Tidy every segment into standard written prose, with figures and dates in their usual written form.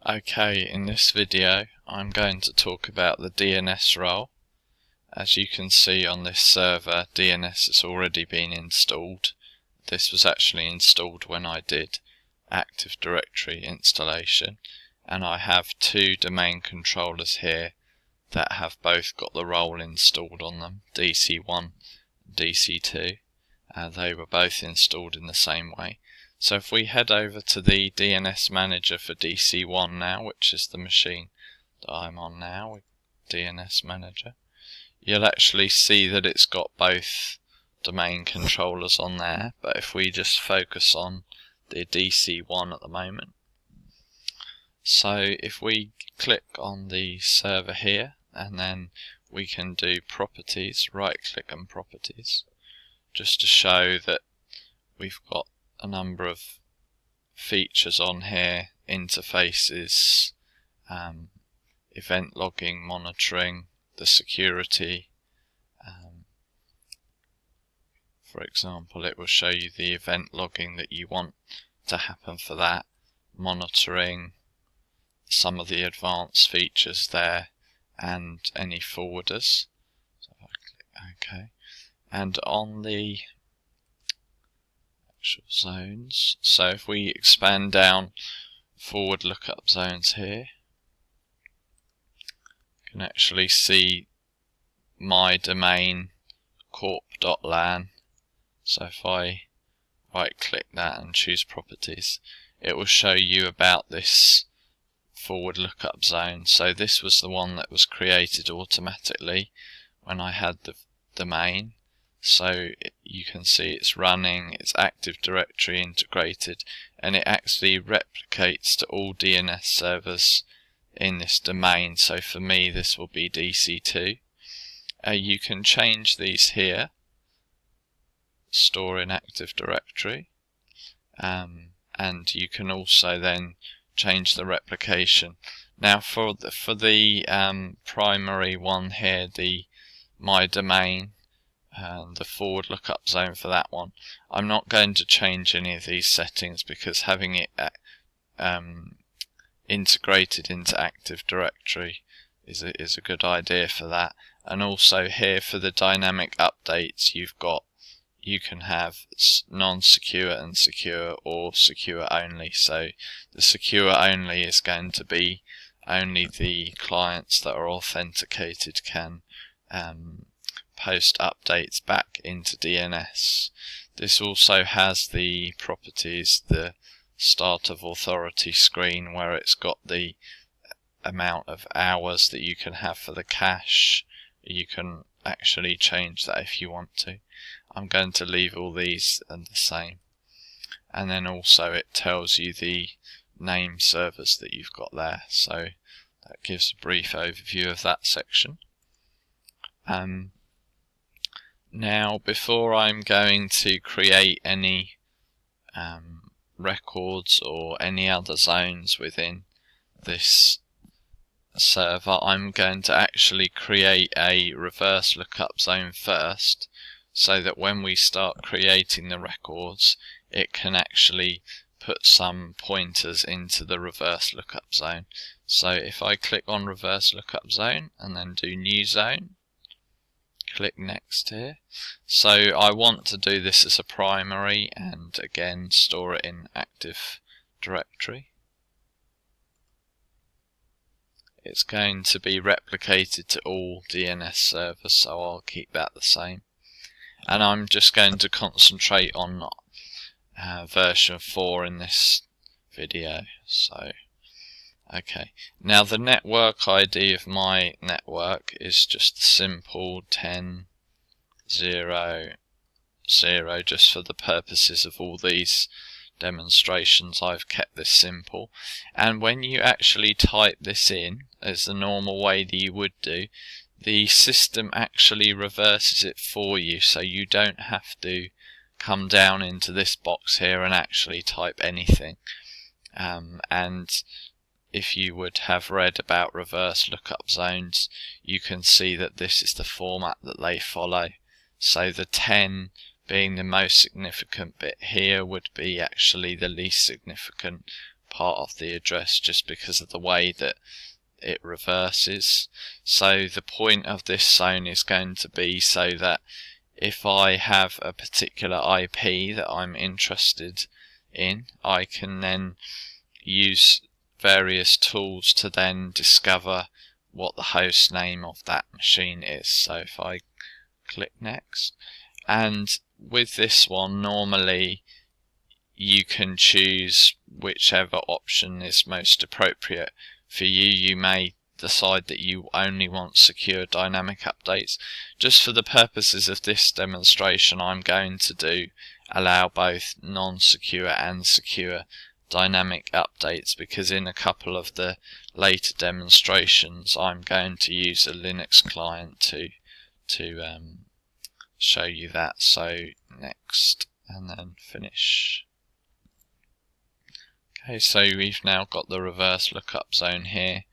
Okay, in this video I'm going to talk about the DNS role. As you can see on this server, DNS has already been installed. This was actually installed when I did Active Directory installation, and I have two domain controllers here that have both got the role installed on them, DC1 and DC2. They were both installed in the same way. So if we head over to the DNS manager for DC1 now, which is the machine that I'm on now with DNS manager, you'll actually see that it's got both domain controllers on there. But if we just focus on the DC1 at the moment, so if we click on the server here, and then we can do properties, right click and properties, just to show that we've got a number of features on here: interfaces, event logging, monitoring, the security. For example, it will show you the event logging that you want to happen for that, monitoring, some of the advanced features there, and any forwarders. So if I click OK, and on the actual zones, so if we expand down forward lookup zones here, you can actually see my domain corp.lan. So if I right click that and choose properties, it will show you about this forward lookup zone. So this was the one that was created automatically when I had the domain. So you can see it's running, it's Active Directory integrated, and it actually replicates to all DNS servers in this domain. So for me this will be DC2. You can change these here, store in Active Directory, and you can also then change the replication. Now for the primary one here, the my domain, the forward lookup zone for that one, I'm not going to change any of these settings because having it integrated into Active Directory is a good idea for that. And also here for the dynamic updates, you can have non-secure and secure, or secure only. So the secure only is going to be only the clients that are authenticated can post updates back into DNS. This also has the properties, the start of authority screen, where it's got the amount of hours that you can have for the cache. You can actually change that if you want to. I'm going to leave all these the same. And then also it tells you the name servers that you've got there. So that gives a brief overview of that section. Now, before I'm going to create any records or any other zones within this server, I'm going to actually create a reverse lookup zone first, so that when we start creating the records, it can actually put some pointers into the reverse lookup zone. So if I click on reverse lookup zone and then do new zone, click next here. So I want to do this as a primary, and again store it in Active Directory. It's going to be replicated to all DNS servers, so I'll keep that the same. And I'm just going to concentrate on version 4 in this video. So, okay. Now the network ID of my network is just simple 10.0.0, just for the purposes of all these demonstrations I've kept this simple. And when you actually type this in as the normal way that you would do, the system actually reverses it for you, so you don't have to come down into this box here and actually type anything. And if you would have read about reverse lookup zones, you can see that this is the format that they follow. So the 10 being the most significant bit here would be actually the least significant part of the address just because of the way that it reverses. So the point of this zone is going to be so that if I have a particular IP that I'm interested in, I can then use various tools to then discover what the host name of that machine is. So if I click next, and with this one normally you can choose whichever option is most appropriate for you. You may decide that you only want secure dynamic updates. Just for the purposes of this demonstration, I'm going to allow both non-secure and secure dynamic updates, because in a couple of the later demonstrations I'm going to use a Linux client to show you that. So next, and then finish. Okay, so we've now got the reverse lookup zone here,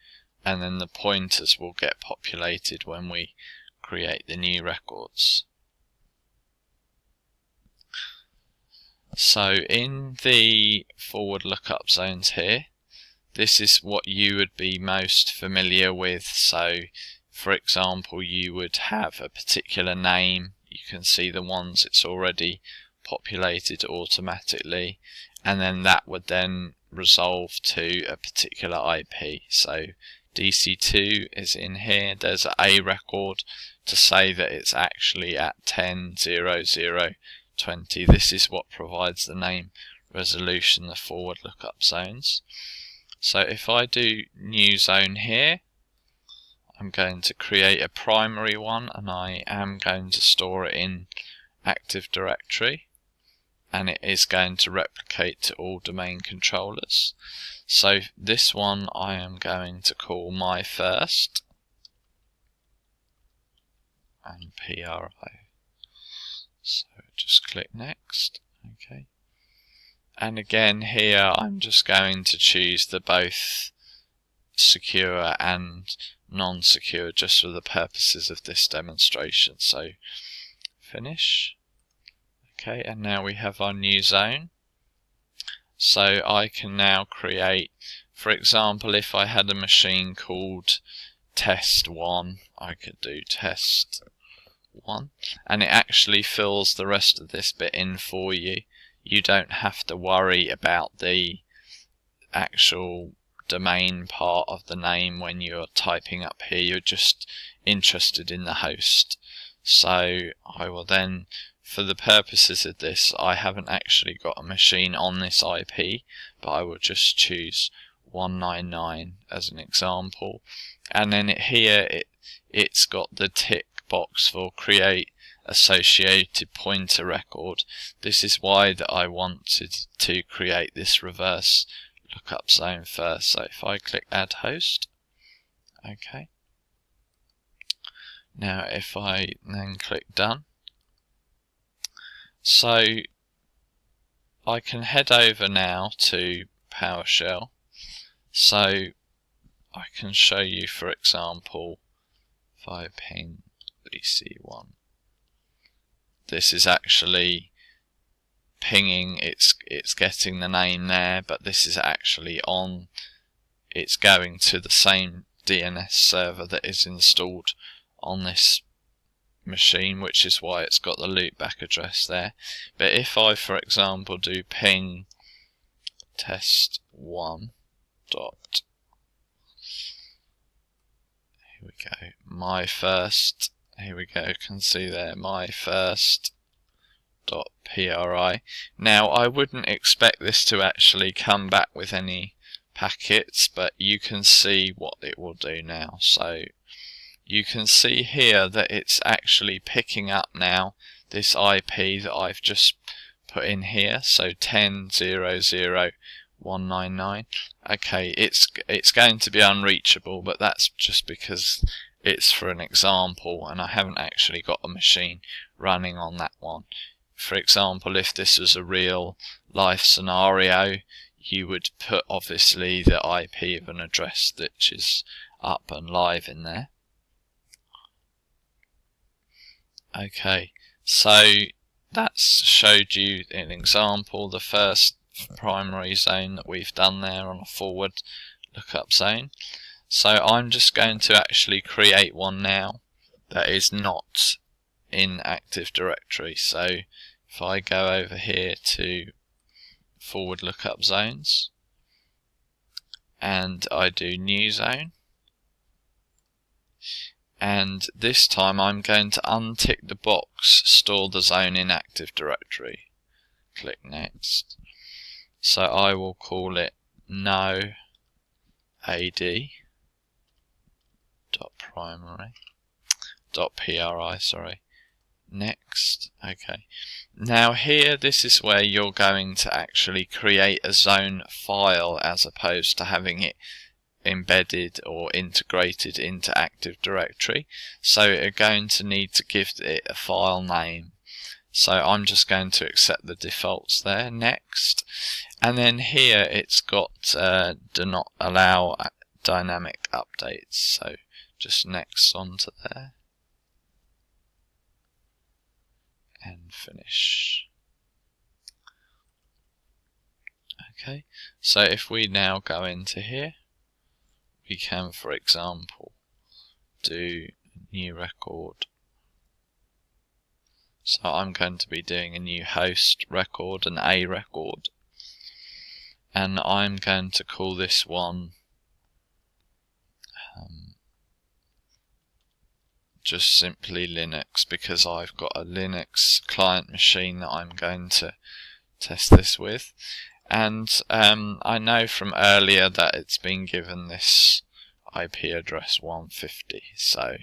and then the pointers will get populated when we create the new records. So in the forward lookup zones here, this is what you would be most familiar with. So for example, you would have a particular name. You can see the ones it's already populated automatically, and then that would then resolve to a particular IP. So DC2 is in here. There's a record to say that it's actually at 10.00.20. This is what provides the name resolution, the forward lookup zones. So if I do new zone here, I'm going to create a primary one, and I am going to store it in Active Directory, and it is going to replicate to all domain controllers. So this one I am going to call my first and PRI. So just click next. Okay. And again here I'm just going to choose the both secure and non-secure just for the purposes of this demonstration. So finish. Okay, and now we have our new zone. So I can now create, for example, if I had a machine called test1, I could do test1, and it actually fills the rest of this bit in for you. You don't have to worry about the actual domain part of the name when you're typing up here. You're just interested in the host. So I will then, for the purposes of this, I haven't actually got a machine on this IP, but I will just choose 199 as an example, and then it's got the tick box for create associated pointer record. This is why that I wanted to create this reverse lookup zone first. So if I click add host, okay, now if I then click done, so I can head over now to PowerShell. So I can show you, for example, if I ping BC1, this is actually pinging, it's getting the name there, but this is actually on, it's going to the same DNS server that is installed on this machine, which is why it's got the loopback address there. But if I, for example, do ping test1 dot, here we go, my first, here we go, can see there, my first dot PRI. Now I wouldn't expect this to actually come back with any packets, but you can see what it will do now. So you can see here that it's actually picking up now this IP that I've just put in here, so 10.00.199. Okay, it's going to be unreachable, but that's just because it's for an example and I haven't actually got a machine running on that one. For example, if this was a real life scenario, you would put obviously the IP of an address that is up and live in there. Okay, so that's showed you an example. The first primary zone that we've done there on a forward lookup zone. So I'm just going to actually create one now that is not in Active Directory. So if I go over here to forward lookup zones and I do new zone, and this time I'm going to untick the box store the zone in Active Directory. Click next. So I will call it no ad.primary.pri, sorry. Next. Okay. Now here, this is where you're going to actually create a zone file as opposed to having it embedded or integrated into Active Directory. So you're going to need to give it a file name. So I'm just going to accept the defaults there. Next. And then here it's got do not allow dynamic updates. So just next onto there. And finish. Okay. So if we now go into here, we can, for example, do new record. So I'm going to be doing a new host record, an A record, and I'm going to call this one just simply Linux, because I've got a Linux client machine that I'm going to test this with. And I know from earlier that it's been given this IP address 150, so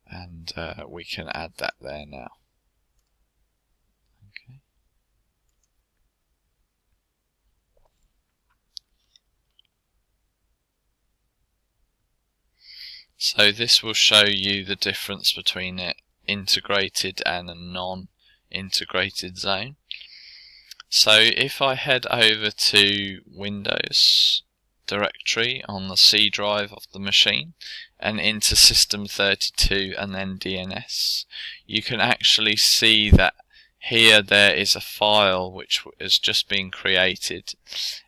and we can add that there now. Okay. So this will show you the difference between an integrated and a non-integrated zone. So if I head over to Windows directory on the C drive of the machine and into System32 and then DNS, you can actually see that here there is a file which has just been created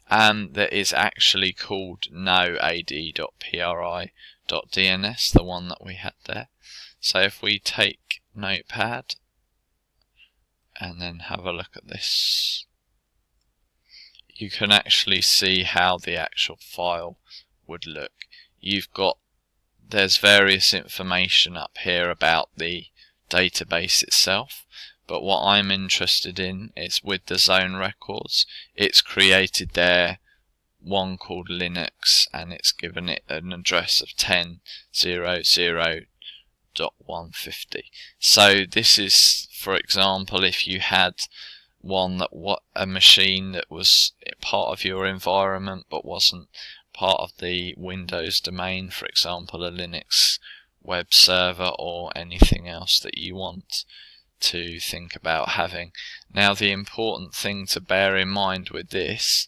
and that is actually called noad.pri.dns, the one that we had there. So if we take Notepad and then have a look at this, you can actually see how the actual file would look. There's various information up here about the database itself, but what I'm interested in is with the zone records, it's created there one called Linux and it's given it an address of 10.00.150. So this is, for example, if you had a machine that was part of your environment but wasn't part of the Windows domain, for example a Linux web server or anything else that you want to think about having. Now the important thing to bear in mind with this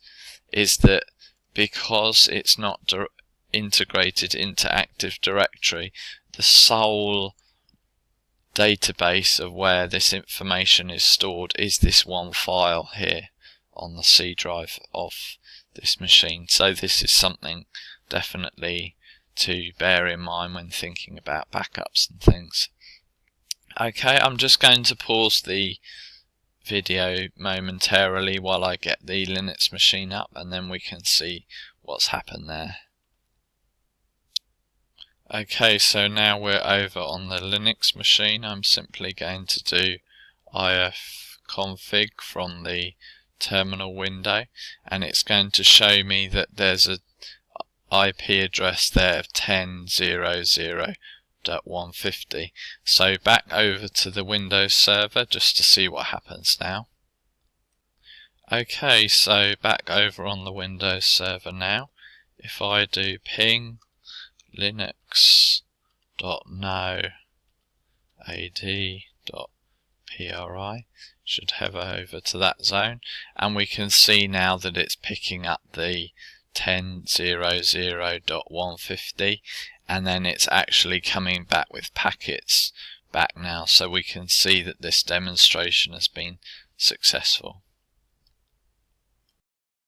is that because it's not integrated into Active Directory, the sole database of where this information is stored is this one file here on the C drive of this machine. So this is something definitely to bear in mind when thinking about backups and things. Okay, I'm just going to pause the video momentarily while I get the Linux machine up and then we can see what's happened there. Okay, so now we're over on the Linux machine. I'm simply going to do ifconfig from the terminal window and it's going to show me that there's a IP address there of 10.00.150. So back over to the Windows server just to see what happens now. Okay, so back over on the Windows server now. If I do ping linux.noad.pri, should hover over to that zone, and we can see now that it's picking up the 10.00.150 and then it's actually coming back with packets back now, so we can see that this demonstration has been successful.